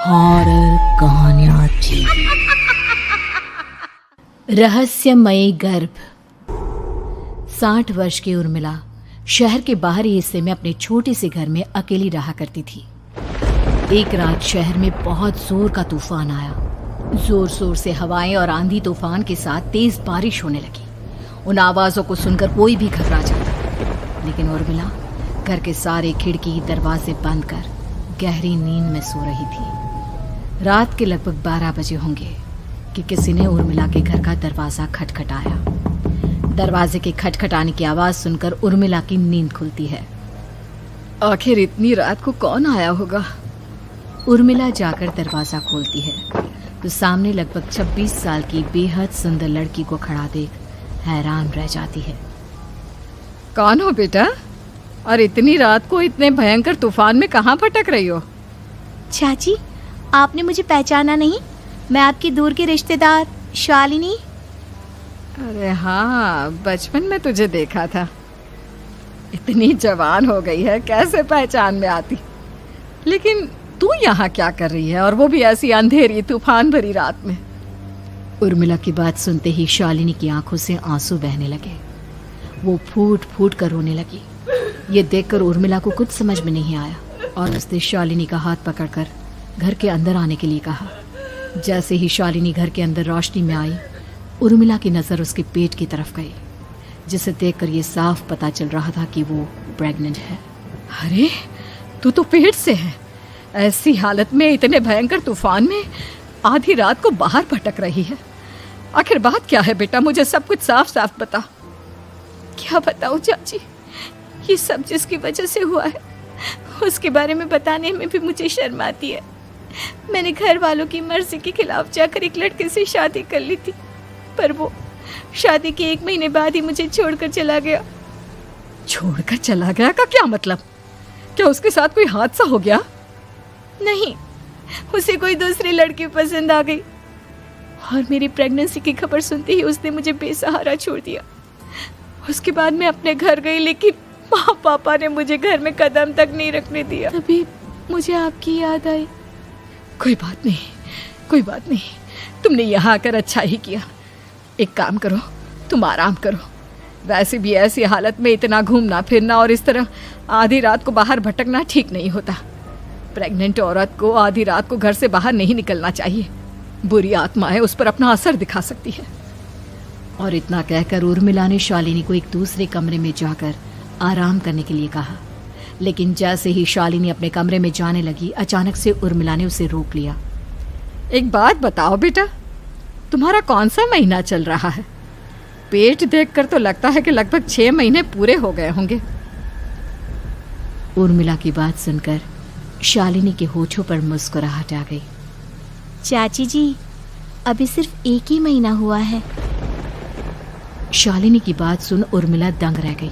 Horror कहानियां थी। रहस्यमयी गर्भ। 60 वर्ष की उर्मिला शहर के बाहरी हिस्से में अपने छोटे से घर में अकेली रहा करती थी। एक रात शहर में बहुत जोर का तूफान आया। जोर जोर से हवाएं और आंधी तूफान के साथ तेज बारिश होने लगी। उन आवाजों को सुनकर कोई भी घबरा जाता, लेकिन उर्मिला घर के सारे खिड़की दरवाजे बंद कर गहरी नींद में सो रही थी। रात के लगभग 12 बजे होंगे कि किसी ने उर्मिला के घर का दरवाजा खटखटाया। दरवाजे के खटखटाने की आवाज सुनकर उर्मिला की नींद खुलती है। आखिर इतनी रात को कौन आया होगा? उर्मिला जाकर दरवाजा खोलती है तो सामने लगभग 26 साल की बेहद सुंदर लड़की को खड़ा देख हैरान रह जाती है। कौन हो बेटा, और इतनी रात को इतने भयंकर तूफान में कहाँ भटक रही हो? चाची, आपने मुझे पहचाना नहीं? मैं आपकी दूर की रिश्तेदार शालिनी। अरे हाँ, बचपन में तुझे देखा था। इतनी जवान हो गई है, कैसे पहचान में आती? लेकिन तू यहाँ क्या कर रही है, और वो भी ऐसी अंधेरी तूफान भरी रात में? उर्मिला की बात सुनते ही शालिनी की आंखों से आंसू बहने लगे। वो फूट फूट कर रोने लगी। ये देखकर उर्मिला को कुछ समझ में नहीं आया और उसने शालिनी का हाथ पकड़कर घर के अंदर आने के लिए कहा। जैसे ही शालिनी घर के अंदर रोशनी में आई, उर्मिला की नज़र उसके पेट की तरफ गई, जिसे देखकर ये साफ पता चल रहा था कि वो प्रेग्नेंट है। अरे, तू तो पेट से है। ऐसी हालत में इतने भयंकर तूफान में आधी रात को बाहर भटक रही है। आखिर बात क्या है बेटा, मुझे सब कुछ साफ साफ बता। क्या बताऊं चाची, ये सब जिसकी वजह से हुआ है उसके बारे में बताने में भी मुझे शर्म आती है। मैंने घर वालों की मर्जी के खिलाफ जाकर एक लड़के से शादी कर ली थी, पर वो शादी के 1 महीने बाद ही मुझे छोड़कर चला गया। छोड़कर चला गया का क्या मतलब? क्या उसके साथ कोई हादसा हो गया? नहीं, उसे कोई दूसरी लड़की पसंद आ गई और मेरी प्रेगनेंसी की खबर सुनते ही उसने मुझे बेसहारा छोड़ दिया। उसके बाद मैं अपने घर गई, लेकिन माँ पापा ने मुझे घर में कदम तक नहीं रखने दिया। तभी मुझे आपकी याद आई। कोई बात नहीं, कोई बात नहीं, तुमने यहाँ आकर अच्छा ही किया। एक काम करो, तुम आराम करो। वैसे भी ऐसी हालत में इतना घूमना फिरना और इस तरह आधी रात को बाहर भटकना ठीक नहीं होता। प्रेग्नेंट औरत को आधी रात को घर से बाहर नहीं निकलना चाहिए। बुरी आत्माएं उस पर अपना असर दिखा सकती है। और इतना कहकर उर्मिला ने शालिनी को एक दूसरे कमरे में जाकर आराम करने के लिए कहा। लेकिन जैसे ही शालिनी अपने कमरे में जाने लगी, अचानक से उर्मिला ने उसे रोक लिया। एक बात बताओ बेटा, तुम्हारा कौन सा महीना चल रहा है? पेट देखकर तो लगता है कि लगभग 6 महीने पूरे हो गए होंगे। उर्मिला की बात सुनकर शालिनी के होठों पर मुस्कुराहट आ गई। चाची जी, अभी सिर्फ 1 ही महीना हुआ है। शालिनी की बात सुन उर्मिला दंग रह गई।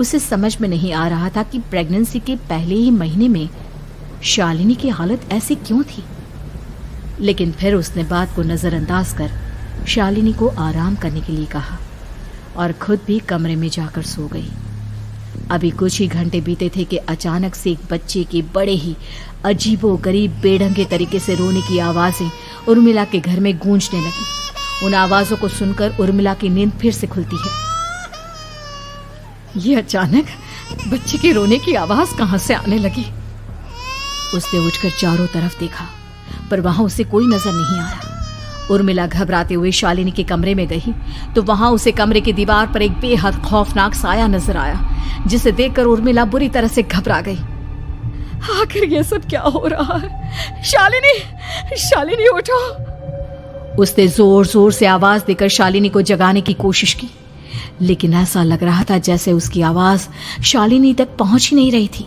उसे समझ में नहीं आ रहा था कि प्रेगनेंसी के पहले ही महीने में शालिनी की हालत ऐसी क्यों थी। लेकिन फिर उसने बात को नजरअंदाज कर शालिनी को आराम करने के लिए कहा और खुद भी कमरे में जाकर सो गई। अभी कुछ ही घंटे बीते थे कि अचानक से एक बच्चे के बड़े ही अजीबोगरीब बेढंगे तरीके से रोने की आवाजें उर्मिला के घर में गूंजने लगी। उन आवाजों को सुनकर उर्मिला की नींद फिर से खुलती है। ये अचानक बच्चे के रोने की आवाज कहां से आने लगी? उसने उठकर चारों तरफ देखा, पर वहां उसे कोई नजर नहीं आया। उर्मिला घबराते हुए शालिनी के कमरे में गई तो वहां उसे कमरे की दीवार पर एक बेहद खौफनाक साया नजर आया, जिसे देखकर उर्मिला बुरी तरह से घबरा गई। आखिर ये सब क्या हो रहा है? शालिनी, शालिनी उठो! उसने जोर जोर से आवाज देकर शालिनी को जगाने की कोशिश की, लेकिन ऐसा लग रहा था जैसे उसकी आवाज शालिनी तक पहुंच ही नहीं रही थी।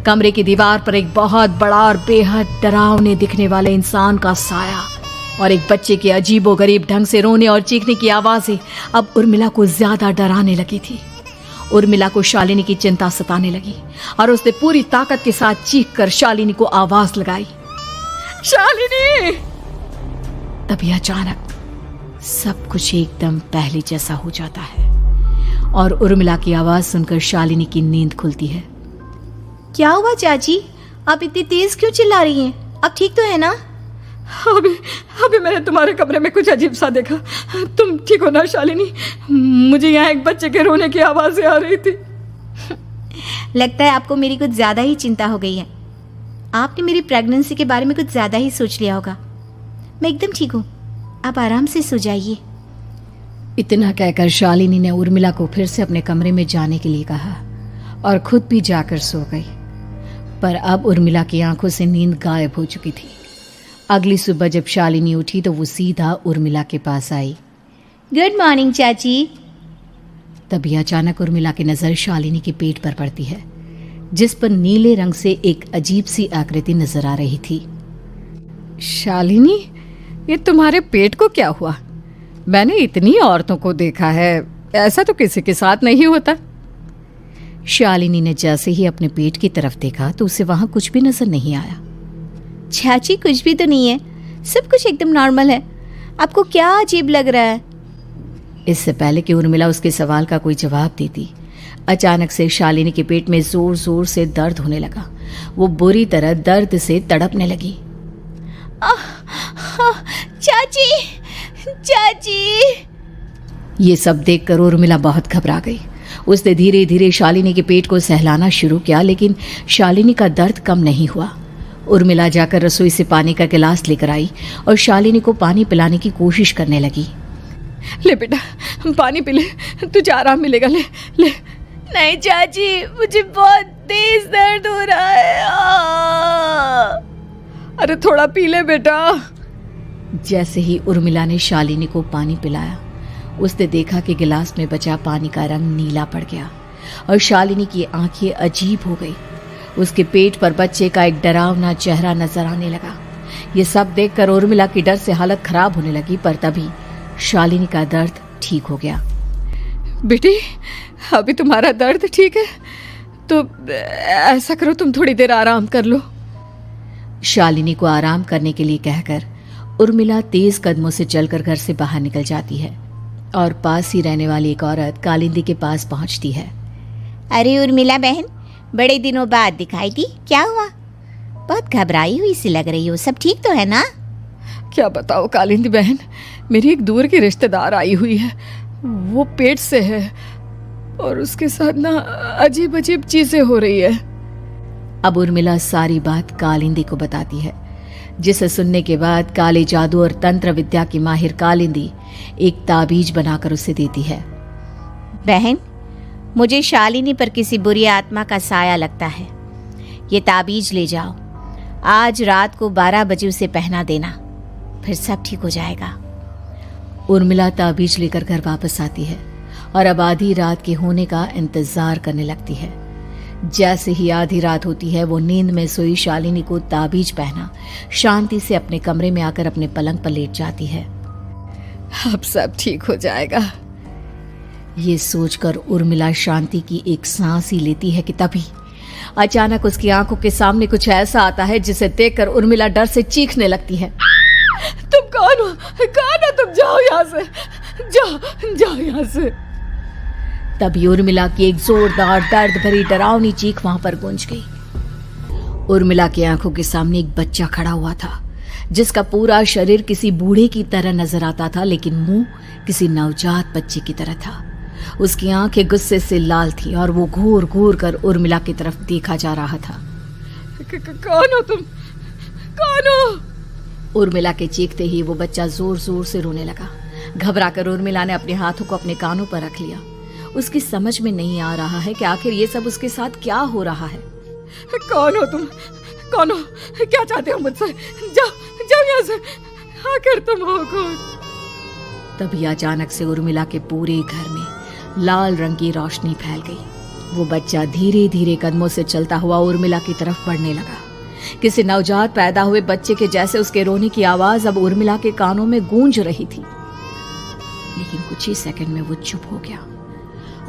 कमरे की दीवार पर एक बहुत बड़ा और बेहद डरावने दिखने वाले इंसान का साया और एक बच्चे के अजीबोगरीब ढंग से रोने और चीखने की आवाजें अब उर्मिला को ज्यादा डराने लगी थी। उर्मिला को शालिनी की चिंता सताने लगी और उसने पूरी ताकत के साथ चीखकर शालिनी को आवाज लगाई, शालिनी! तभी अचानक सब कुछ एकदम पहले जैसा हो जाता है और उर्मिला की आवाज सुनकर शालिनी की नींद खुलती है। क्या हुआ चाची, आप इतनी तेज क्यों चिल्ला रही हैं? अब ठीक तो है ना? अभी अभी मैंने तुम्हारे कमरे में कुछ अजीब सा देखा। तुम ठीक हो ना शालिनी? मुझे यहाँ एक बच्चे के रोने की आवाज़ें आ रही थी। लगता है आपको मेरी कुछ ज़्यादा ही चिंता हो गई है। आपने मेरी प्रेगनेंसी के बारे में कुछ ज़्यादा ही सोच लिया होगा। मैं एकदम ठीक हूँ, आप आराम से सो जाइए। इतना कहकर शालिनी ने उर्मिला को फिर से अपने कमरे में जाने के लिए कहा और खुद भी जाकर सो गई। पर अब उर्मिला की आंखों से नींद गायब हो चुकी थी। अगली सुबह जब शालिनी उठी तो वो सीधा उर्मिला के पास आई। गुड मॉर्निंग चाची। तभी अचानक उर्मिला की नज़र शालिनी के पेट पर पड़ती है, जिस पर नीले रंग से एक अजीब सी आकृति नजर आ रही थी। शालिनी, ये तुम्हारे पेट को क्या हुआ? मैंने इतनी औरतों को देखा है, ऐसा तो किसी के साथ नहीं होता। शालिनी ने जैसे ही अपने पेट की तरफ देखा तो उसे वहां कुछ भी नजर नहीं आया। चाची कुछ भी तो नहीं है, सब कुछ एकदम नॉर्मल है। आपको क्या अजीब लग रहा है? इससे पहले कि उर्मिला उसके सवाल का कोई जवाब देती, अचानक से शालिनी के पेट में जोर जोर से दर्द होने लगा। वो बुरी तरह दर्द से तड़पने लगी। चाची, चाची। ये सब देखकर उर्मिला बहुत घबरा गई। उसने धीरे धीरे शालिनी के पेट को सहलाना शुरू किया, लेकिन शालिनी का दर्द कम नहीं हुआ। उर्मिला जाकर रसोई से पानी का गिलास लेकर आई और शालिनी को पानी पिलाने की कोशिश करने लगी। ले बेटा, पानी पी ले, तुझे आराम मिलेगा। ले ले। नहीं चाची, मुझे बहुत तेज दर्द हो रहा है। अरे थोड़ा पी ले बेटा। जैसे ही उर्मिला ने शालिनी को पानी पिलाया, उसने देखा कि गिलास में बचा पानी का रंग नीला पड़ गया और शालिनी की आंखें अजीब हो गई। उसके पेट पर बच्चे का एक डरावना चेहरा नजर आने लगा। ये सब देखकर उर्मिला की डर से हालत खराब होने लगी, पर तभी शालिनी का दर्द ठीक हो गया। बेटी, अभी तुम्हारा दर्द ठीक है तो ऐसा करो, तुम थोड़ी देर आराम कर लो। शालिनी को आराम करने के लिए कहकर उर्मिला तेज कदमों से चलकर घर से बाहर निकल जाती है और पास ही रहने वाली एक औरत कालिंदी के पास पहुंचती है। अरे उर्मिला बहन, बड़े दिनों बाद दिखाई दी, क्या हुआ? बहुत घबराई हुई सी लग रही हो, सब ठीक तो है ना? क्या बताओ कालिंदी बहन, मेरी एक दूर की रिश्तेदार आई हुई है। वो पेट से है और उसके साथ ना अजीब अजीब चीजें हो रही है। अब उर्मिला सारी बात कालिंदी को बताती है, जिसे सुनने के बाद काले जादू और तंत्र विद्या की माहिर कालिंदी एक ताबीज बनाकर उसे देती है। बहन, मुझे शालिनी पर किसी बुरी आत्मा का साया लगता है। ये ताबीज ले जाओ, आज रात को 12 बजे उसे पहना देना, फिर सब ठीक हो जाएगा। उर्मिला ताबीज लेकर घर वापस आती है और अब आधी रात के होने का इंतजार करने लगती है। जैसे ही आधी रात होती है, वो नींद में सोई शालिनी को ताबीज पहना शांति से अपने कमरे में आकर अपने पलंग पर लेट जाती है। अब सब ठीक हो जाएगा, ये सोचकर उर्मिला शांति की एक सांस ही लेती है कि तभी अचानक उसकी आंखों के सामने कुछ ऐसा आता है जिसे देखकर उर्मिला डर से चीखने लगती है। तुम कौन हो? कौन हो तुम? जाओ यहाँ से, जाओ जाओ यहाँ से। तभी उर्मिला की एक जोरदार दर्द भरी डरावनी चीख वहां पर गूंज गई। उर्मिला की आंखों के सामने एक बच्चा खड़ा हुआ था, जिसका पूरा शरीर किसी बूढ़े की तरह नजर आता था, लेकिन मुंह किसी नवजात बच्चे की तरह था। उसकी आंखें गुस्से से लाल थी और वो घूर घूर कर उर्मिला की तरफ देखा जा रहा था। कौन हो तुम? कौन हो? उर्मिला के चीखते ही वो बच्चा जोर जोर से रोने लगा। घबराकर उर्मिला ने अपने हाथों को अपने कानों पर रख लिया। उसकी समझ में नहीं आ रहा है कि आखिर ये सब उसके साथ क्या हो रहा है। कौन हो तुम? कौन हो? क्या चाहते हो मुझसे? जाओ जाओ यहाँ से, आखिर तुम हो कौन? तभी अचानक से उर्मिला के पूरे घर में लाल रंग की रोशनी फैल गई। वो बच्चा धीरे धीरे कदमों से चलता हुआ उर्मिला की तरफ बढ़ने लगा। किसी नवजात पैदा हुए बच्चे के जैसे उसके रोने की आवाज अब उर्मिला के कानों में गूंज रही थी। लेकिन कुछ ही सेकंड में वो चुप हो गया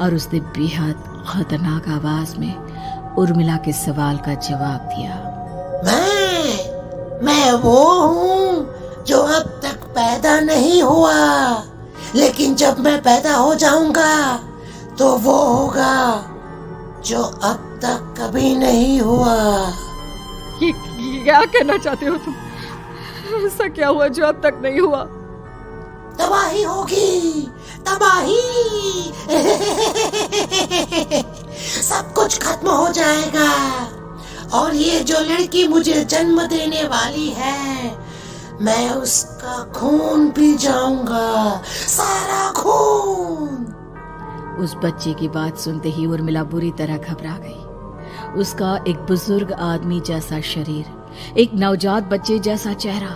और उसने बेहद खतरनाक आवाज में उर्मिला के सवाल का जवाब दिया। मैं वो हूँ जो अब तक पैदा नहीं हुआ, लेकिन जब मैं पैदा हो जाऊंगा तो वो होगा जो अब तक कभी नहीं हुआ। क्या कहना चाहते हो तुम? ऐसा क्या हुआ जो अब तक नहीं हुआ? तबाही होगी, तबाही। सब कुछ खत्म हो जाएगा और ये जो लड़की मुझे जन्म देने वाली है, मैं उसका खून पी जाऊंगा, सारा खून। उस बच्चे की बात सुनते ही उर्मिला बुरी तरह घबरा गई। उसका एक बुजुर्ग आदमी जैसा शरीर, एक नवजात बच्चे जैसा चेहरा,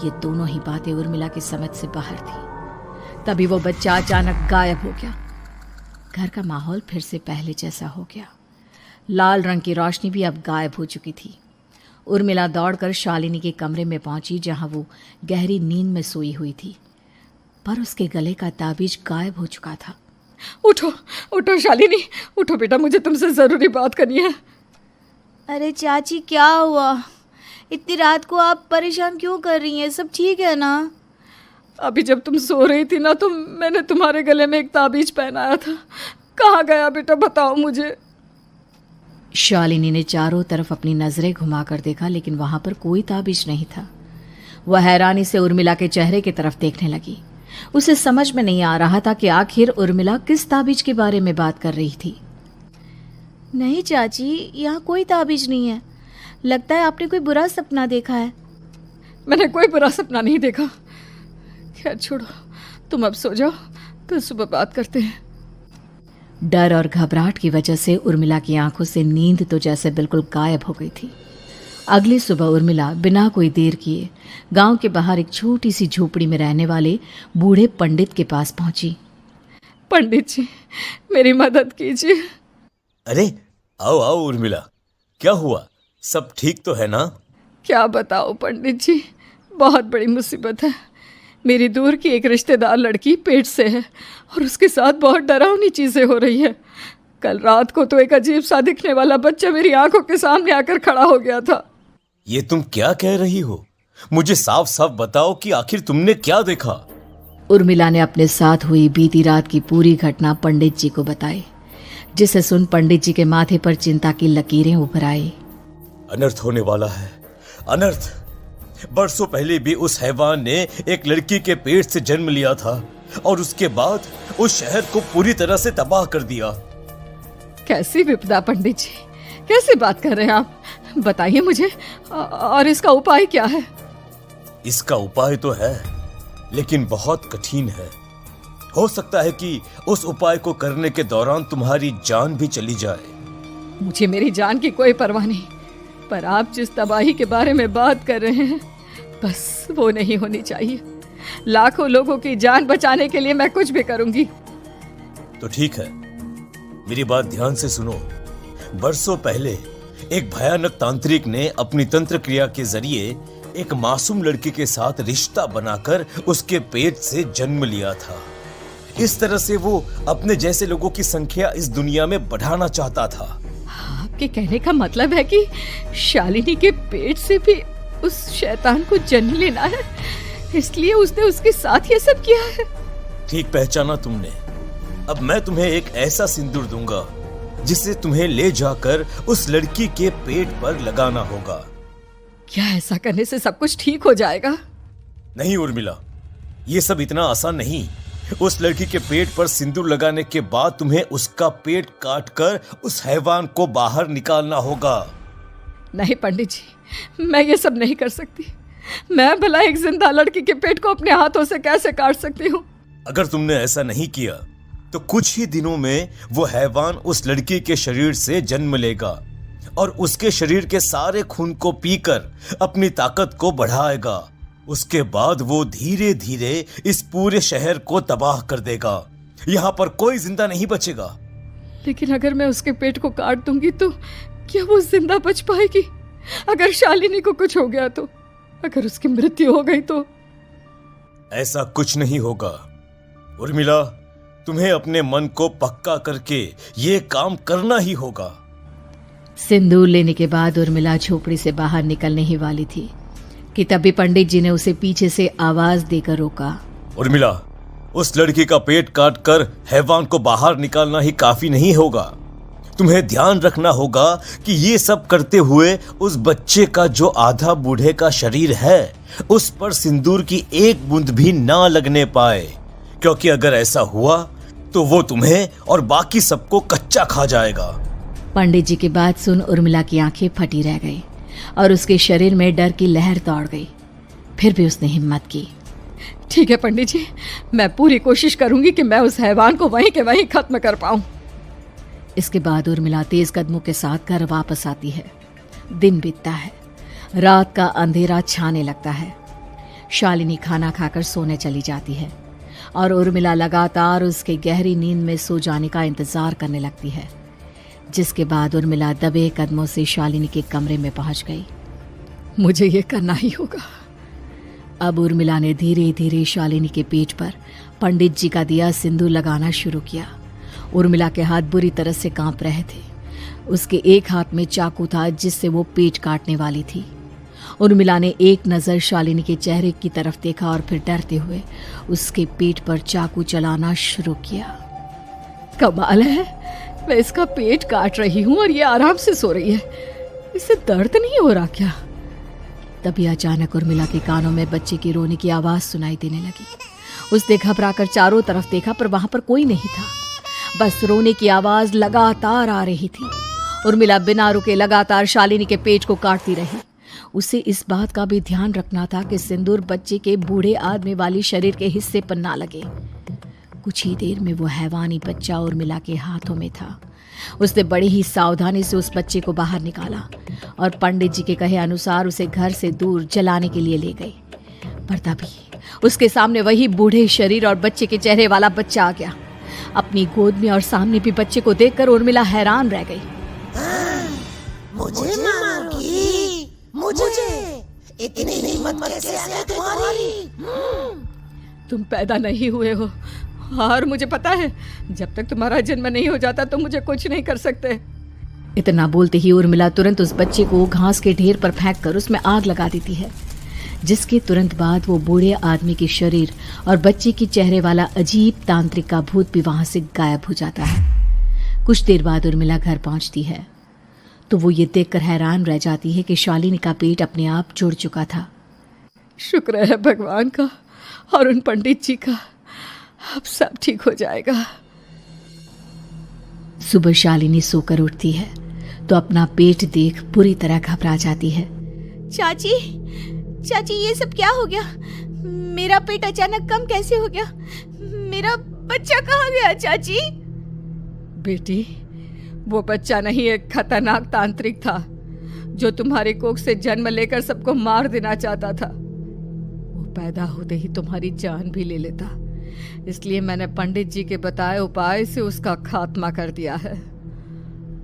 ये दोनों ही बातें उर्मिला की समझ से बाहर थी। तभी वो बच्चा अचानक गायब हो गया। घर का माहौल फिर से पहले जैसा हो गया। लाल रंग की रोशनी भी अब गायब हो चुकी थी। उर्मिला दौड़कर शालिनी के कमरे में पहुंची, जहां वो गहरी नींद में सोई हुई थी, पर उसके गले का ताबीज गायब हो चुका था। उठो उठो शालिनी, उठो बेटा, मुझे तुमसे जरूरी बात करनी है। अरे चाची क्या हुआ? इतनी रात को आप परेशान क्यों कर रही हैं? सब ठीक है ना? अभी जब तुम सो रही थी ना, तो मैंने तुम्हारे गले में एक ताबीज पहनाया था। कहाँ गया बेटा, बताओ मुझे। शालिनी ने चारों तरफ अपनी नजरें घुमाकर देखा, लेकिन वहां पर कोई ताबीज नहीं था। वह हैरानी से उर्मिला के चेहरे की तरफ देखने लगी। उसे समझ में नहीं आ रहा था कि आखिर उर्मिला किस ताबीज के बारे में बात कर रही थी। नहीं चाची, यहाँ कोई ताबीज नहीं है। लगता है आपने कोई बुरा सपना देखा है। मैंने कोई बुरा सपना नहीं देखा। खैर छोड़ो, तुम अब सो जाओ, फिर सुबह बात करते हैं। डर और घबराहट की वजह से उर्मिला की आंखों से नींद तो जैसे बिल्कुल गायब हो गई थी। अगली सुबह उर्मिला बिना कोई देर किए गांव के बाहर एक छोटी सी झोपड़ी में रहने वाले बूढ़े पंडित के पास पहुंची। पंडित जी, मेरी मदद कीजिए। अरे आओ आओ उर्मिला, क्या हुआ? सब ठीक तो है ना? क्या बताओ पंडित जी, बहुत बड़ी मुसीबत है। मेरी दूर की एक रिश्तेदार लड़की पेट से है और उसके साथ बहुत डरावनी चीजें हो रही है। कल रात को तो एक अजीब सा दिखने वाला बच्चा मेरी आंखों के सामने आकर खड़ा हो गया था। ये तुम क्या कह रही हो? मुझे साफ साफ बताओ कि आखिर तुमने क्या देखा? उर्मिला ने अपने साथ हुई बीती रात की पूरी घटना पंडित जी को बताई, जिसे सुन पंडित जी के माथे पर चिंता की लकीरें उभर आई। अनर्थ होने वाला है, अनर्थ। बरसों पहले भी उस हैवान ने एक लड़की के पेट से जन्म लिया था और उसके बाद उस शहर को पूरी तरह से तबाह कर दिया। कैसी विपदा पंडित जी, कैसे बात कर रहे हैं आप? बताइए मुझे, और इसका उपाय क्या है? इसका उपाय तो है, लेकिन बहुत कठिन है। हो सकता है कि उस उपाय को करने के दौरान तुम्हारी जान भी चली जाए। मुझे मेरी जान की कोई परवाह नहीं, पर आप जिस तबाही के बारे में बात कर रहे हैं, बस वो नहीं होनी चाहिए। लाखों लोगों की जान बचाने के लिए मैं कुछ भी करूंगी। तो ठीक है, मेरी बात ध्यान से सुनो। बरसों पहले एक भयानक तांत्रिक ने अपनी तंत्र क्रिया के जरिए एक मासूम लड़की के साथ रिश्ता बनाकर उसके पेट से जन्म लिया था। इस तरह से वो अपने जैसे लोगों की संख्या इस दुनिया में बढ़ाना चाहता था। आपके कहने का मतलब है कि शालिनी के पेट से भी उस शैतान को जन्म लेना है, इसलिए उसने उसके साथ ये सब किया है। ठीक पहचाना तुमने। अब मैं तुम्हें एक ऐसा सिंदूर दूंगा जिसे तुम्हें ले जाकर उस लड़की के पेट पर लगाना होगा। क्या ऐसा करने से सब कुछ ठीक हो जाएगा? नहीं उर्मिला, ये सब इतना आसान नहीं। उस लड़की के पेट पर सिंदूर लगाने के बाद तुम्हें उसका पेट काटकर उस हैवान को बाहर निकालना होगा। नहीं पंडित जी, मैं ये सब नहीं कर सकती। मैं भला एक जिंदा लड़की के पेट को अपने हाथों से कैसे काट सकती हूँ? अगर तुमने ऐसा नहीं किया तो कुछ ही दिनों में वो हैवान उस लड़की के शरीर से जन्म लेगा और उसके शरीर के सारे खून को पीकर अपनी ताकत को बढ़ाएगा। उसके बाद वो धीरे धीरे इस पूरे शहर को तबाह कर देगा। यहाँ पर कोई जिंदा नहीं बचेगा। लेकिन अगर मैं उसके पेट को काट दूंगी तो क्या वो जिंदा बच पाएगी? अगर शालिनी को कुछ हो गया तो, अगर उसकी मृत्यु हो गई तो? ऐसा कुछ नहीं होगा उर्मिला, तुम्हें अपने मन को पक्का करके ये काम करना ही होगा। सिंदूर लेने के बाद उर्मिला झोपड़ी से बाहर निकलने ही वाली थी कि तभी पंडित जी ने उसे पीछे से आवाज देकर रोका। उर्मिला, उस लड़की का पेट काटकर हैवान को बाहर निकालना ही काफी नहीं होगा। तुम्हें ध्यान रखना होगा कि ये सब करते हुए उस बच्चे का जो आधा बूढ़े का शरीर है उस पर सिंदूर की एक बूंद भी ना लगने पाए, क्योंकि अगर ऐसा हुआ तो वो तुम्हें और बाकी सबको कच्चा खा जाएगा। पंडित जी की बात सुन उर्मिला की आंखें फटी रह गई और उसके शरीर में डर की लहर दौड़ गई। फिर भी उसने हिम्मत की। ठीक है पंडित जी, मैं पूरी कोशिश करूंगी कि मैं उस हैवान को वहीं के वहीं खत्म कर पाऊं। इसके बाद उर्मिला तेज कदमों के साथ घर वापस आती है। दिन बीतता है, रात का अंधेरा छाने लगता है। शालिनी खाना खाकर सोने चली जाती है और उर्मिला लगातार उसके गहरी नींद में सो जाने का इंतजार करने लगती है, जिसके बाद उर्मिला दबे कदमों से शालिनी के कमरे में पहुंच गई। मुझे ये करना ही होगा। अब उर्मिला ने धीरे धीरे शालिनी के पेट पर पंडित जी का दिया सिंदूर लगाना शुरू किया। उर्मिला के हाथ बुरी तरह से कांप रहे थे। उसके एक हाथ में चाकू था जिससे वो पेट काटने वाली थी। उर्मिला ने एक नज़र शालिनी के चेहरे की तरफ देखा और फिर डरते हुए उसके पेट पर चाकू चलाना शुरू किया। कमाल है, मैं इसका पेट काट रही हूँ और ये आराम से सो रही है। इसे दर्द नहीं हो रहा क्या? तभी अचानक उर्मिला के कानों में बच्चे की रोने की आवाज सुनाई देने लगी। उसने घबराकर चारों तरफ देखा पर वहां पर कोई नहीं था, बस रोने की आवाज लगातार आ रही थी। उर्मिला बिना रुके लगातार शालिनी के पेट को काटती रही। उसे इस बात का भी ध्यान रखना था कि सिंदूर बच्चे के बूढ़े आदमी वाली शरीर के हिस्से पर ना लगे। कुछ ही देर में वो हैवानी बच्चा उर्मिला के हाथों में था। उसने बड़ी ही सावधानी से उस बच्चे को बाहर निकाला और पंडित जी के कहे अनुसार उसे घर से दूर जलाने के लिए ले गई। पर तभी उसके सामने वही बूढ़े शरीर और बच्चे के चेहरे वाला बच्चा आ गया। अपनी गोद में और सामने भी बच्चे को देखकर उर्मिला हैरान रह गई। मुझे मारोगी? मुझे इतनी हिम्मत कैसे आ गई तुम्हारी? तुम पैदा नहीं हुए हो और मुझे पता है जब तक तुम्हारा जन्म नहीं हो जाता तो मुझे कुछ नहीं कर सकते। इतना बोलते ही उर्मिला तुरंत उस बच्चे को घास के ढेर पर फेंक कर उसमें आग लगा देती है, जिसके तुरंत बाद वो बूढ़े आदमी के शरीर और बच्चे के चेहरे वाला अजीब तांत्रिक का भूत भी वहां से गायब हो जाता है। कुछ देर बाद उर्मिला घर पहुंचती है तो वो ये देखकर हैरान रह जाती है कि शालिनी का पेट अपने आप जुड़ चुका था। शुक्र है भगवान का और उन पंडित जी का, अब सब ठीक हो जाएगा। सुबह शालिनी सोकर उठती है तो अपना पेट देख बुरी तरह घबरा जाती है। चाची, चाची ये सब क्या हो गया? मेरा पेट अचानक कम कैसे हो गया? मेरा बच्चा कहाँ गया चाची? बेटी, वो बच्चा नहीं, एक खतरनाक तांत्रिक था जो तुम्हारे कोख से जन्म लेकर सबको मार देना चाहता था। वो पैदा होते ही तुम्हारी जान भी ले लेता, इसलिए मैंने पंडित जी के बताए उपाय से उसका खात्मा कर दिया है।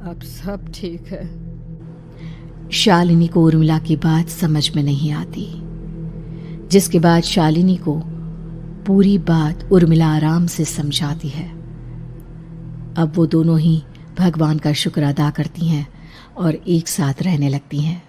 अब सब ठीक है। शालिनी को उर्मिला की बात समझ में नहीं आती, जिसके बाद शालिनी को पूरी बात उर्मिला आराम से समझाती है। अब वो दोनों ही भगवान का शुक्र अदा करती हैं और एक साथ रहने लगती हैं।